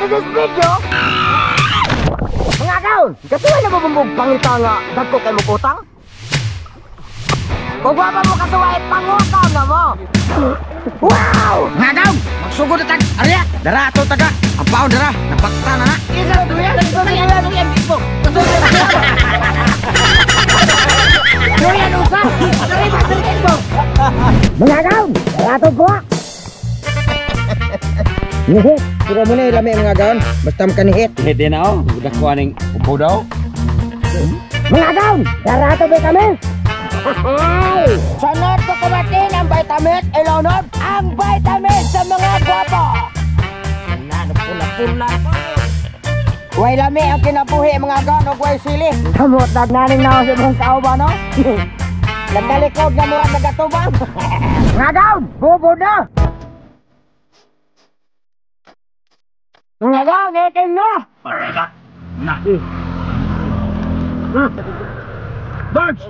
to this video. Mga kaon, katuloy na mabumbog pangita nga dagko kay mo utang. Kung wapa mo katuloy, pangutang na mo. Wow! Mga kaon, magsugod na tag, arya, dara ato taga, ang pao dara, napakta na na. Isa, duyan, duyan, tipo. Duyan, usa, sarima, sarima. Mga kaon, dara ato po. Nihit, sila mo na ilami mga gaon. Basta makanihit. Nihit din ako. Budak ko aning upo daw. Mga gaon, darato vitamin. Sunod ko kumatin ang vitamin. Ilunod ang vitamin sa mga gwapo. Ano, pula-pula. Way lami ang kinabuhi mga gaon o way sili. Kamot, nagnaning na ako sa mga tao ba, no? Nagdalikod na mo ang nagatubang. Mga gaon, bubo na. Mga gaon, itin na! Pareka! Na! Birds!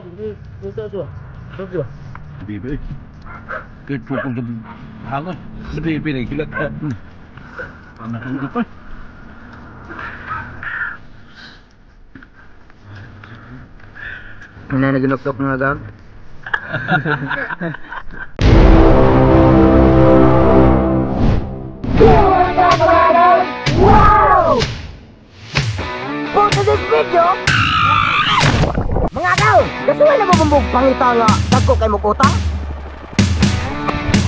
Bibi. Kaya tukong sa hangon. Sa bibi na ikilat. Panakong pa. Ano na ginuktok mga gaon? Wow! For this video, mga kaon, kasuway na mabumbog pangita nga dagko kay mo utang.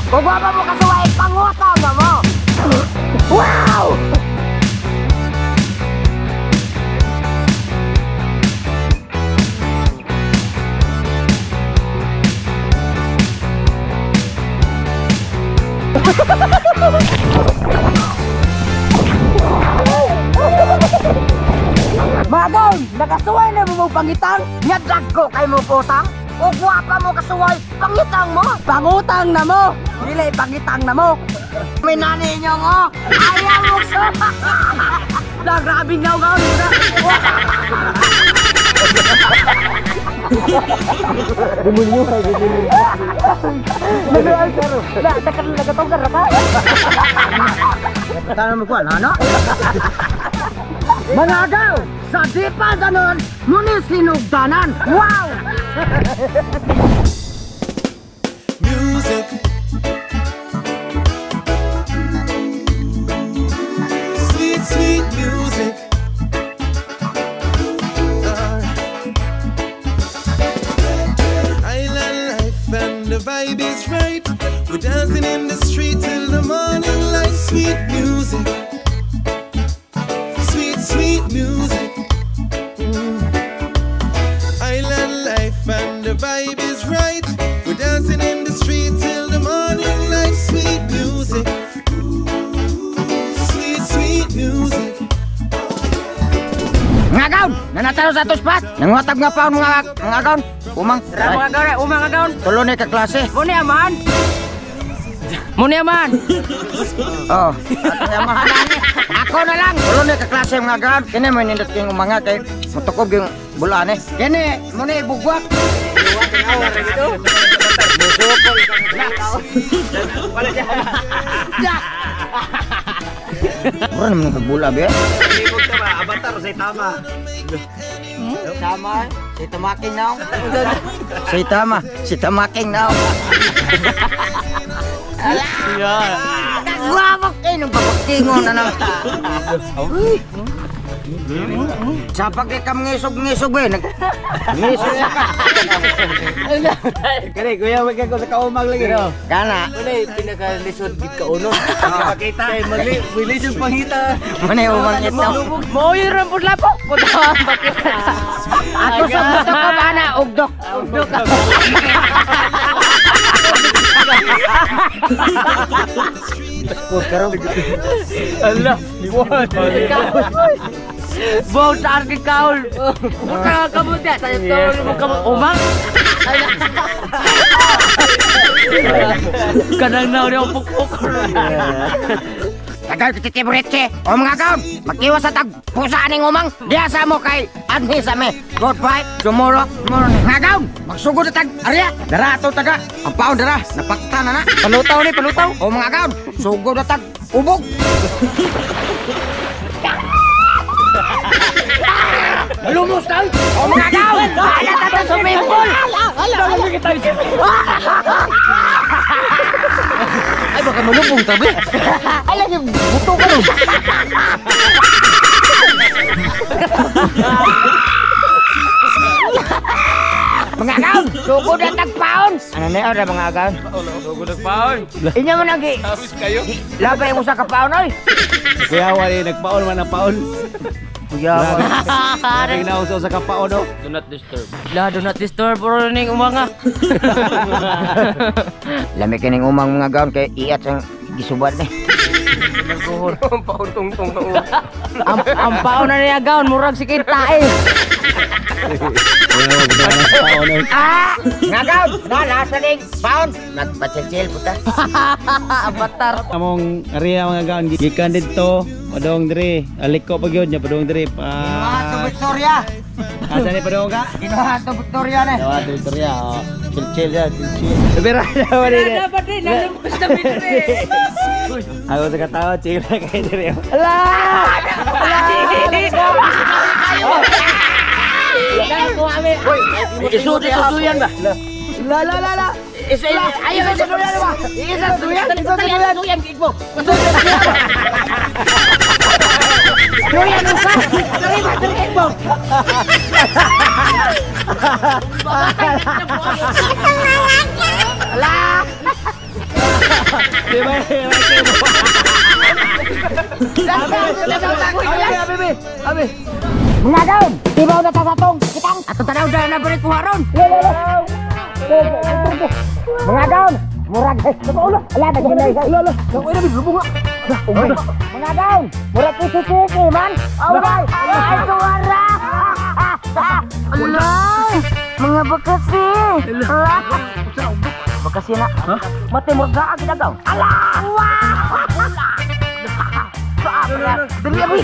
Kung wapa mo kasuway, pangutang na mo. Wow! Magong, nakasuway na mo pangitang, nga dagko kay mo utang. O guwapa mo kasuway, pangitang mo. Pangutang na mo, dili pangitang na mo. May nani nyo ngo, ayaw mo sa. Nagrabing nga nga. Demonyo ka, demonyo. Nagatonggar na ka. Tangan mo ko, ano? Mga agaw, sa di pa ganon, ngunit sinugdanan. Wow! Music. Sweet, sweet music. Island life and the vibe is right. We're dancing in the street till the morning light. Sweet music. Sweet music. Island life and the vibe is right. We're dancing in the street till the morning light. Sweet music. Sweet music. Mga gaon, nanatalo sa ato spot. Nanguhatag nga pa mga gaon. Umang. Umang agaon. Tulo na ka klase. Muni aman. Muni aman. Oh, ato amahan na. Ako na lang. Tulo na ka klase mga gaon. Kini may nindot kayong umanga kay mutukob yung bulaan eh. Kini, muna ibugwak. Mura naman nagbula be. Ibig ka ba? Avatar sa tama. Tama, si Tamaking now. Si Tamaking now. Wawak kayo ng babagtingon na naman. Sa pagkikam ngisog-ngisog eh. Ngisog ka. Kani, kuya, wag ka nakaumag lagi. Kana. Wala pinakalisod gid ka uno. Makita. Bilis yung pangita. Muna yung umang ito. Mo yung rampod lapo. Puta bakit. Ato sa gusto ko ba na ugdok. Ugdok. Allah. Bau target kaul. Buka kamu dia. Saya tahu lu kamu umang. Kadang na udah pukpuk. Tagal titibritse. O mga kaon, magkiwas sa tagpusa ning umang. Diya sa mo kay Anhi sa me. Good fight, tomorrow morning. Mga kaon, magsugod na tag arya. Dara ato taga. Ang paon dara, napakta na na. Palutaw ni, palutaw. O mga kaon, sugod na tag ubog. lumos lang. O mga gaon, kaya tata sumipol. Ay, baka malubong tabi. Alam niyo, buto ka nun. Mga gaon, sugod ang tagpaon. Ano na yun, mga gaon? Sugod nagpaon. Inyo mo nang Tapos kayo. labay mo sa kapaon, oy. Kuya wali nagpaon man ang paon. Kuya, Kaya nauso sa kapaon do. Do not disturb. Do not disturb puro ning umanga. lami kining umang mga gaon kay iat ang gisubad ni. Nagbuhor. Paon tungtong na ang paon na niya gaon murag si kita eh. Nga gaon, nasa ning paon. Nagpachil puta. Avatar. Among area mga gaon gikan dito padong diri aliko pa gyud nya padong diri Kinuha to Victoria. asa ni padong ka Kinuha to Victoria na. Dawa Victoria chill ya chill bera dawa diri Dapat din nalungkos na bidre. ako sa katawa chill kay diri Isusuyan ba? La. Ayaw na suyan ba? Isusuyan. Isusuyan gigbo. Suyan mo ka. Suyan mo. La. abi Mga gaon, tibaw na ta sa tong kitang. Ato tanaw da na balik kuharon. Mga gaon, murag ulo. Ala na ginay. Mga gaon, murag kisi-kisi man. Away, ay suara. Allah, mga bekasi. Bekasi na. Mati murga kita gaon. Allah. Dali.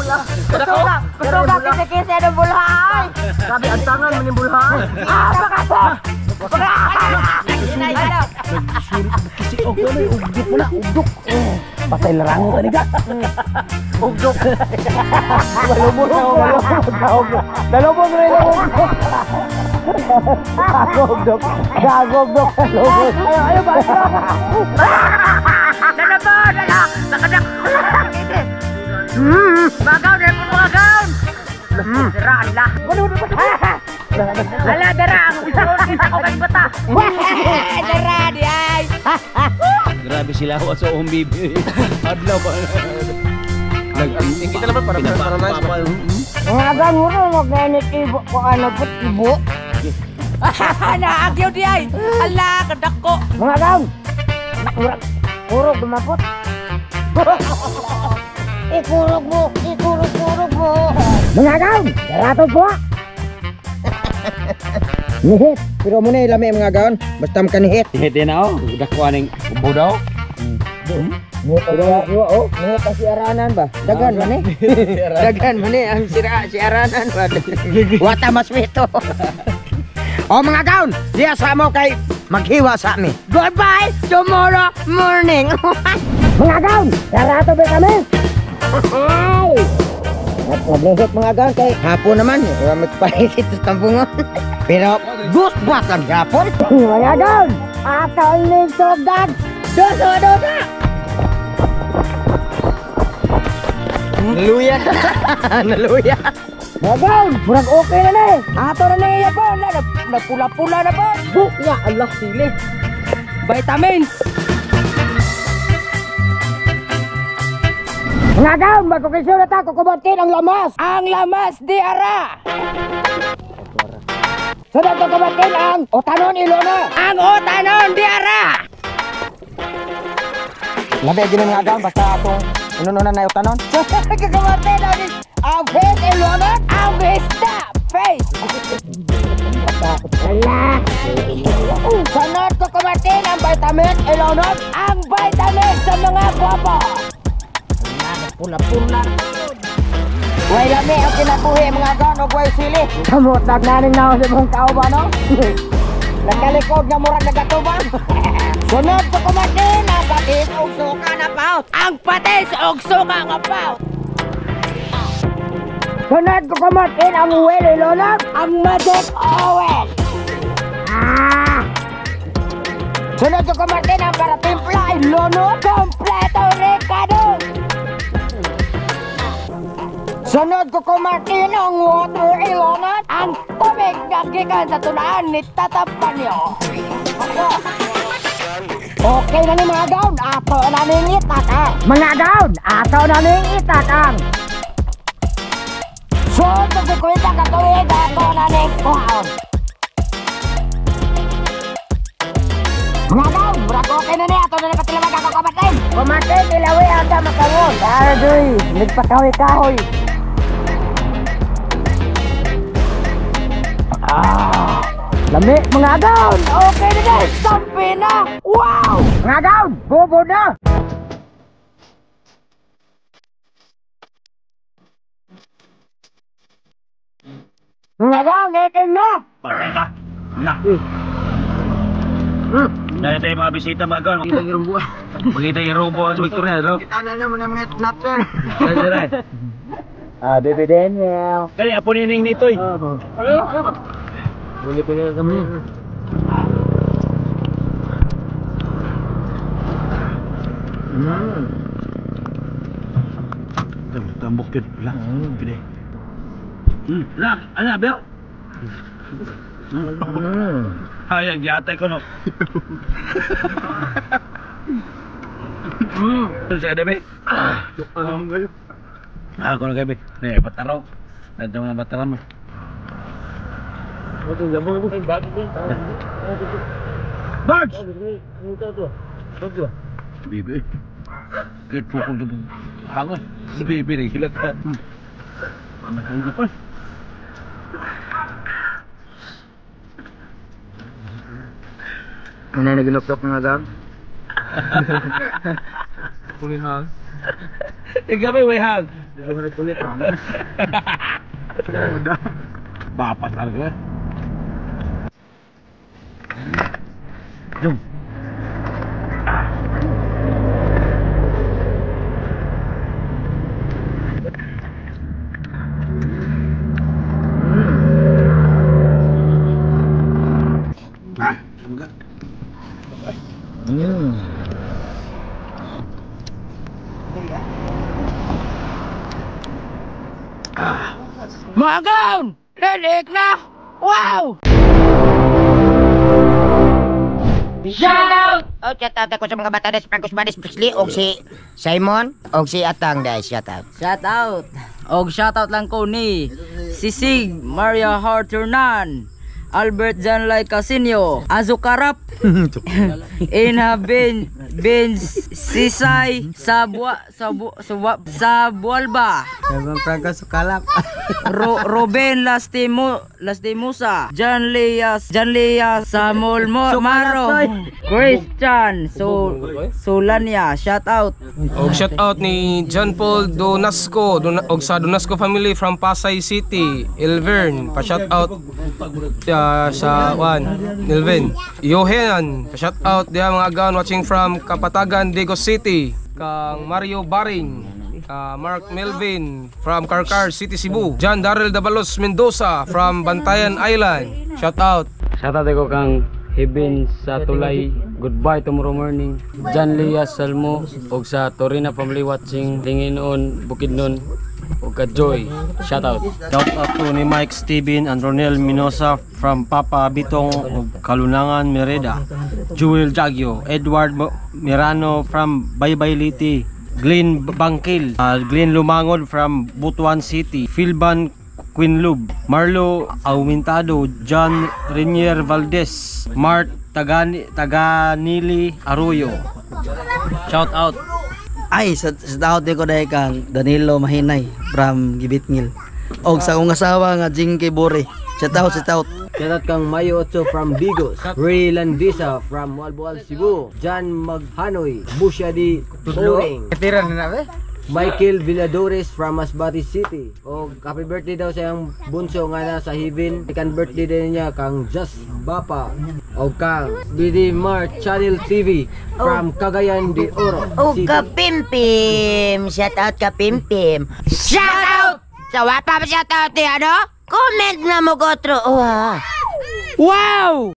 No. Kedapon. Betul kisi-kisi ada bulhay. Sabi ang tangan menimbulhay. Pakasok. Ugdok. Patay larango tadi ka. Ugdok. Malubog na. Dalubog rin ugdok. Ugdok. Ugdok. Ayo balik. Dalabon. Nakadak. Magaw na po mga gaon. Daraan lah. Ala daraan. Kita ko kay bata. Daraan di ay. grabe sila wa sa umbibi adlaw ba nag-inting kita naman para nice Mga gaon mo rin mag-ganit ibo ko ano put ibo. Naagyaw di ay. Ala kadak ko. Mga gaon. Puro dumapot. Ikurog mo. Mga gaon, daratog ko. Nihit, pero mo na ilami mga gaon. Basta makanihit. hete na oh dako aning ubo daw Nihit kasi aranan ba? Dagan man eh. Dagan man eh. Ang si aranan ba? Wata mas mito. O mga gaon, diya sa mo kay maghiwa sa amin. Goodbye tomorrow morning. Mga gaon, daratog ba kami? Naglihit mga gaon kay hapon naman. Magpahit sa tambungon. Pero gusto ba lang hapon? Mga gaon, atol ng sogdan. Dosa. Naluya. Mga gaon, murag okay na eh. Ato na niya po. Napula-pula na po. Ya Allah sili. Vitamins. Mga gaon, magkukisyon na ta, kukubantin ang lamas. Ang lamas di ara. Sunod kukubantin ang Otanon Ilona. Ang otanon di ara. Labi, gini mga gaon, basta atong inununan na Otanon. Kukubantin ang Face Ilona. Ang Vista Face. Ala. Sunod kukubantin ang Vitamin Ilona. Ang vitamin sa mga gwapo. Pula-pula. Way lami ang kinabuhi mga gaon o way sili. Kamot nagnaning na sa mong tao ba no? Nagkalikod nga murag nagatuban. Sunod sa kumatin, nabatin o suka na paot. out ang patis og suka nga paut. Sunod ko kumatin ang oil ilonod, ang magic oil. Sunod ko kumatin ang para timpla ilonod, kompleto Ricardo. Sunod ko kumatin ang water ilonod, ang tubig na gikan sa tunaan ni Tatapanyo. Okay na ni mga gaon, ato na ning itakang. Mga gaon, ato na ning itakang. So, pagkukwita ka tuwid, ato na ning kuhaon. Mga gaon, murag okay na ni, ato na nagpatilawag ako kumatin. Kumatin, ilawi ang sa makawon. Adoy, nagpakahoy-kahoy. Lami, mga gaon! Okay na guys! Sampi na! Wow! Mga gaon! Bobo na! Mga gaon! Ikin na! Patay ka! Nak! Dahil tayo mga bisita mga gaon. Makita yung rumbo. Makita yung rumbo sa Victoria, no? Kita na naman ang mga natin. Baby Daniel. Kaya, apo nining nito eh. Boleh pegang kami. Tambok kan lah. Gede. Lah, ana bel. Hayang di atas kono. Saya ada be. Aku nak be. Nih, bataro. Ada mga bataran mo. Barge! Bibi. Kahit pukul na hangon. Bibi rin hilat ka. Ano pa? Ano na nagilok-lok nga gang? Kulit hang. Ikaw may hang. Kulit hang. Bapat talaga. Jom. Mga gaon! Lilik na! Wow! Shout out! Oh, shout out ako sa mga bata des Francis Badis Prisley og si Simon og si Atang guys, shout out. Shout out. Og shout out lang ko ni Sisig Maria Harturnan, Albert Janlay Casinio, Azukarap, Ina Ben Sisay sa Bualba, Ibang Franco Sukalap. Ruben Lastimusa, John Leas Samuel Maro, Christian Solania, shout out. Og shout out ni John Paul Donasco og sa Donasco family from Pasay City, Elvern, pa shout out sa Elvin. Yohan, pa shout out dia mga gaon watching from Kapatagan, Digos City. Kang Mario Baring, Mark Melvin from Karkar City, Cebu. John Darrell Dabalos Mendoza from Bantayan Island, shout out. Shout out ko kang Hibin sa Tulay, goodbye tomorrow morning. John Lias Salmo og sa Torina family watching Linginon, Bukidnon og Joy, shout out. Shout out to ni Mike Steven and Ronel Minosa from Papa Bitong ug Kalunangan Mereda, Jewel Jagyo, Edward Mirano from Baybay Liti, Glenn Bangkil, Glenn Lumangod from Butuan City, Philban Quinlub, Marlo Aumintado, John Renier Valdez, Mart Taganili Arroyo, shout out. Ay, sa taot ko dahil kang Danilo Mahinay from Gibitngil. Og sa akong asawa nga Jinky Bore. Sa taot. Shout out kang Mayo Otso from Bigos, Ray Landisa from Walboal, Cebu, John Maghanoy, Bushadi Turing, Katiran na ba? Michael Villadores from Masbate City. O happy birthday daw sa iyang bunso nga na sa Hibin. Second birthday din niya kang Just Bapa O ka BD Mar Channel TV from Cagayan de Oro. O Kapimpim! Shout out Kapimpim! Shout out! Sa wapa pa shout out ano? Comment na mo gotro. Wow!